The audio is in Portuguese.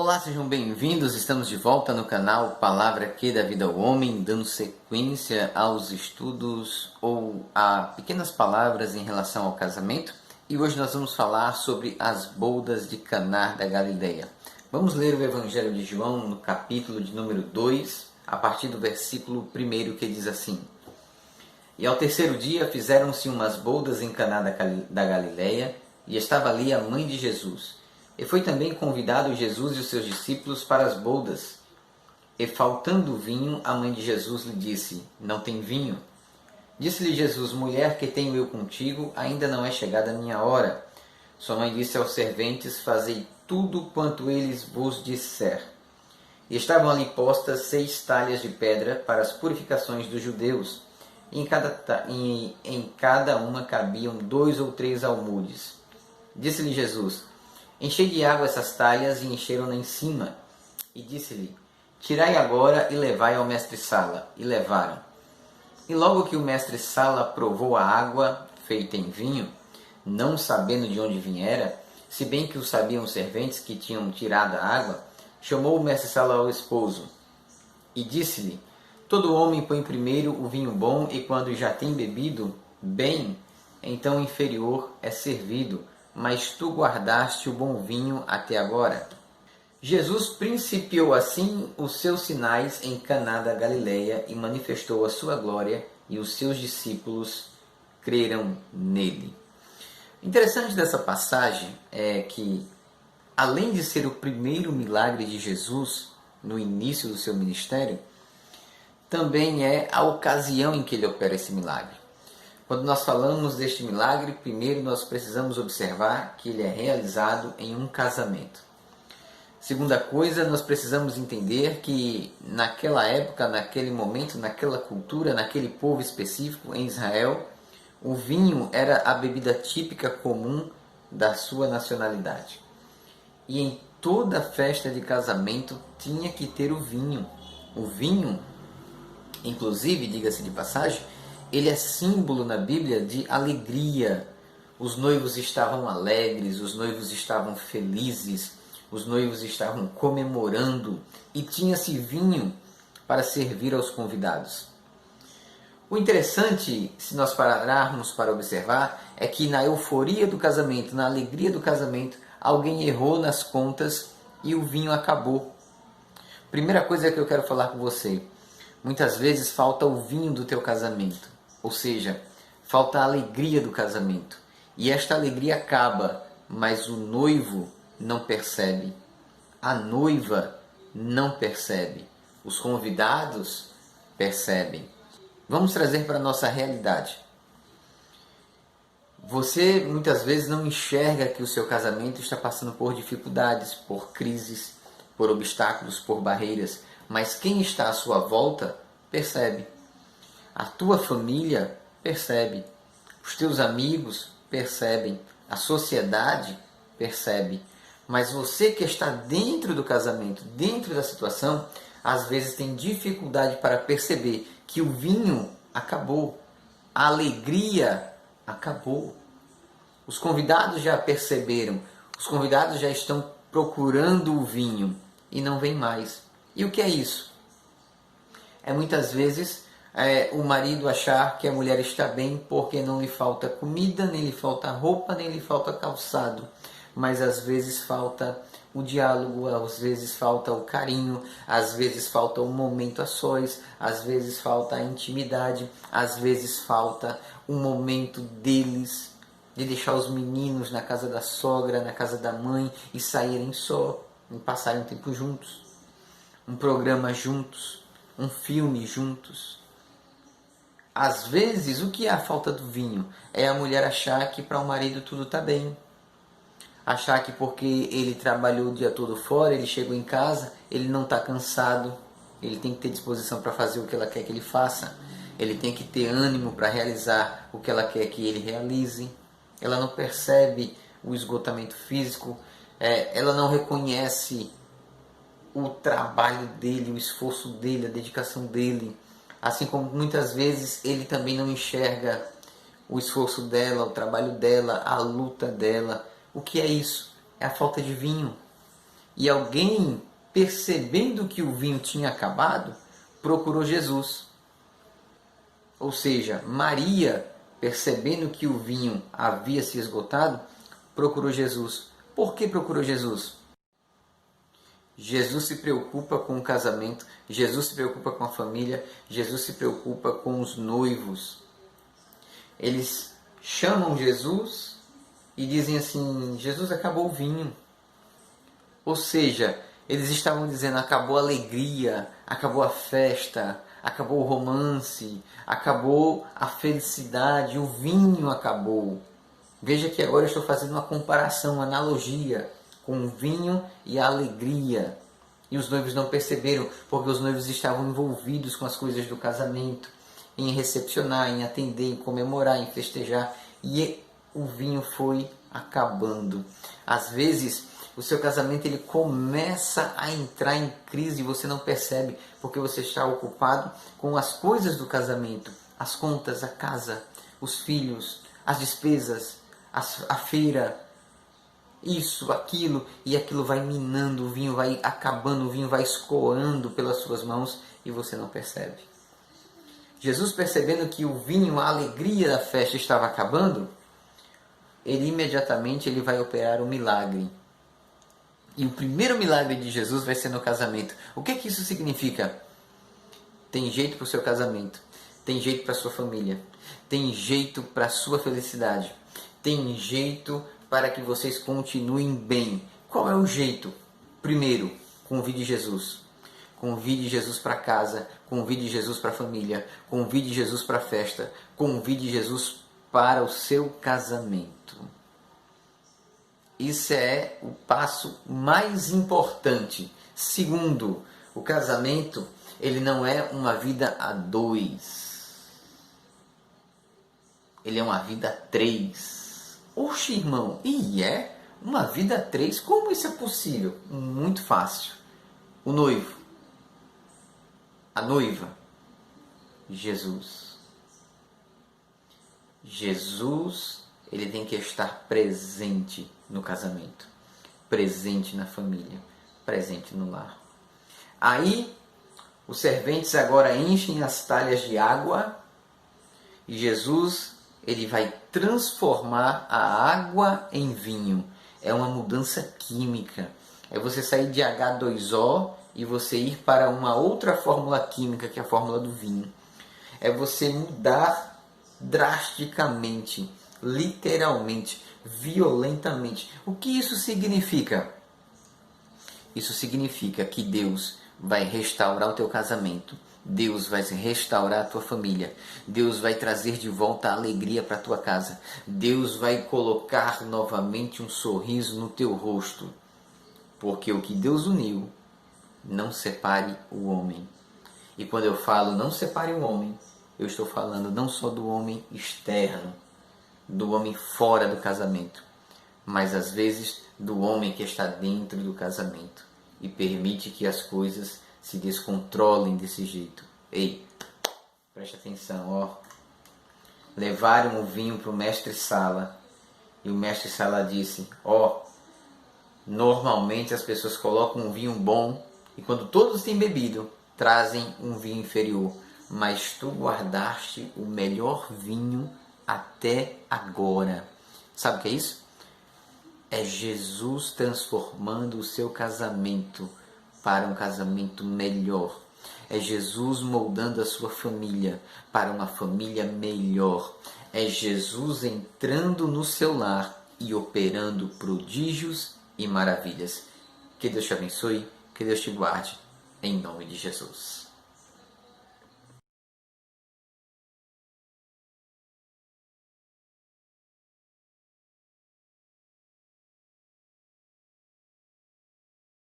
Olá, sejam bem-vindos. Estamos de volta no canal Palavra que dá vida ao homem, dando sequência aos estudos ou a pequenas palavras em relação ao casamento. E hoje nós vamos falar sobre as bodas de Caná da Galileia. Vamos ler o Evangelho de João no capítulo de número 2, a partir do versículo 1, que diz assim: E ao terceiro dia fizeram-se umas bodas em Caná da Galileia, e estava ali a mãe de Jesus. E foi também convidado Jesus e os seus discípulos para as bodas. E faltando vinho, a mãe de Jesus lhe disse: Não tem vinho. Disse-lhe Jesus: Mulher, que tenho eu contigo? Ainda não é chegada a minha hora. Sua mãe disse aos serventes: Fazei tudo quanto eles vos disser. E estavam ali postas 6 talhas de pedra para as purificações dos judeus. E em cada uma cabiam 2 ou 3 almudes. Disse-lhe Jesus: Enchei de água essas talhas, e encheram-na em cima. E disse-lhe: Tirai agora e levai ao mestre-sala. E levaram. E logo que o mestre-sala provou a água feita em vinho, não sabendo de onde viera, se bem que o sabiam os serventes que tinham tirado a água, chamou o mestre-sala ao esposo e disse-lhe: Todo homem põe primeiro o vinho bom, e quando já tem bebido bem, então o inferior é servido, mas tu guardaste o bom vinho até agora. Jesus principiou assim os seus sinais em Caná da Galileia e manifestou a sua glória, e os seus discípulos creram nele. O interessante dessa passagem é que, além de ser o primeiro milagre de Jesus no início do seu ministério, também é a ocasião em que ele opera esse milagre. Quando nós falamos deste milagre, primeiro nós precisamos observar que ele é realizado em um casamento. Segunda coisa, nós precisamos entender que naquela época, naquele momento, naquela cultura, naquele povo específico, em Israel, o vinho era a bebida típica comum da sua nacionalidade. E em toda festa de casamento tinha que ter o vinho. O vinho, inclusive, diga-se de passagem, ele é símbolo na Bíblia de alegria. Os noivos estavam alegres, os noivos estavam felizes, os noivos estavam comemorando, e tinha-se vinho para servir aos convidados. O interessante, se nós pararmos para observar, é que na euforia do casamento, na alegria do casamento, alguém errou nas contas e o vinho acabou. Primeira coisa que eu quero falar com você: muitas vezes falta o vinho do teu casamento, ou seja, falta a alegria do casamento. E esta alegria acaba, mas o noivo não percebe, a noiva não percebe, os convidados percebem. Vamos trazer para a nossa realidade. Você muitas vezes não enxerga que o seu casamento está passando por dificuldades, por crises, por obstáculos, por barreiras, mas quem está à sua volta percebe. A tua família percebe, os teus amigos percebem, a sociedade percebe. Mas você que está dentro do casamento, dentro da situação, às vezes tem dificuldade para perceber que o vinho acabou, a alegria acabou. Os convidados já perceberam, os convidados já estão procurando o vinho e não vem mais. E o que é isso? É muitas vezes o marido achar que a mulher está bem porque não lhe falta comida, nem lhe falta roupa, nem lhe falta calçado. Mas às vezes falta o diálogo, às vezes falta o carinho, às vezes falta o momento a sós, às vezes falta a intimidade, às vezes falta o momento deles, de deixar os meninos na casa da sogra, na casa da mãe e saírem só, e passarem um tempo juntos, um programa juntos, um filme juntos. Às vezes, o que é a falta do vinho? É a mulher achar que para o marido tudo está bem. Achar que porque ele trabalhou o dia todo fora, ele chegou em casa, ele não está cansado, ele tem que ter disposição para fazer o que ela quer que ele faça, ele tem que ter ânimo para realizar o que ela quer que ele realize. Ela não percebe o esgotamento físico, ela não reconhece o trabalho dele, o esforço dele, a dedicação dele. Assim como muitas vezes ele também não enxerga o esforço dela, o trabalho dela, a luta dela. O que é isso? É a falta de vinho. E alguém, percebendo que o vinho tinha acabado, procurou Jesus. Ou seja, Maria, percebendo que o vinho havia se esgotado, procurou Jesus. Por que procurou Jesus? Jesus se preocupa com o casamento, Jesus se preocupa com a família, Jesus se preocupa com os noivos. Eles chamam Jesus e dizem assim: Jesus, acabou o vinho. Ou seja, eles estavam dizendo: acabou a alegria, acabou a festa, acabou o romance, acabou a felicidade, o vinho acabou. Veja que agora eu estou fazendo uma comparação, uma analogia com o vinho e a alegria. E os noivos não perceberam, porque os noivos estavam envolvidos com as coisas do casamento, em recepcionar, em atender, em comemorar, em festejar. E o vinho foi acabando. Às vezes, o seu casamento ele começa a entrar em crise e você não percebe, porque você está ocupado com as coisas do casamento, as contas, a casa, os filhos, as despesas, a feira, isso, aquilo, e aquilo vai minando, o vinho vai acabando, o vinho vai escoando pelas suas mãos e você não percebe. Jesus, percebendo que o vinho, a alegria da festa estava acabando, ele imediatamente vai operar um milagre. E o primeiro milagre de Jesus vai ser no casamento. O que isso significa? Tem jeito para o seu casamento, tem jeito para a sua família, tem jeito para a sua felicidade, tem jeito para que vocês continuem bem. Qual é o jeito? Primeiro, convide Jesus. Convide Jesus para casa, convide Jesus para a família, convide Jesus para a festa, convide Jesus para o seu casamento. Isso é o passo mais importante. Segundo, o casamento, ele não é uma vida a dois. Ele é uma vida a três. Oxe, irmão, e é uma vida a três? Como isso é possível? Muito fácil. O noivo, a noiva, Jesus. Jesus, ele tem que estar presente no casamento, presente na família, presente no lar. Aí, os serventes agora enchem as talhas de água e Jesus, ele vai transformar a água em vinho. É uma mudança química. É você sair de H2O e você ir para uma outra fórmula química, que é a fórmula do vinho. É você mudar drasticamente, literalmente, violentamente. O que isso significa? Isso significa que Deus vai restaurar o teu casamento. Deus vai restaurar a tua família. Deus vai trazer de volta a alegria para a tua casa. Deus vai colocar novamente um sorriso no teu rosto. Porque o que Deus uniu, não separe o homem. E quando eu falo não separe o homem, eu estou falando não só do homem externo, do homem fora do casamento, mas às vezes do homem que está dentro do casamento e permite que as coisas se descontrolem desse jeito. Ei, preste atenção, ó. Levaram o vinho para o mestre-sala e o mestre-sala disse: ó, normalmente as pessoas colocam um vinho bom e quando todos têm bebido, trazem um vinho inferior, mas tu guardaste o melhor vinho até agora. Sabe o que é isso? É Jesus transformando o seu casamento para um casamento melhor. É Jesus moldando a sua família para uma família melhor. É Jesus entrando no seu lar e operando prodígios e maravilhas. Que Deus te abençoe, que Deus te guarde, em nome de Jesus.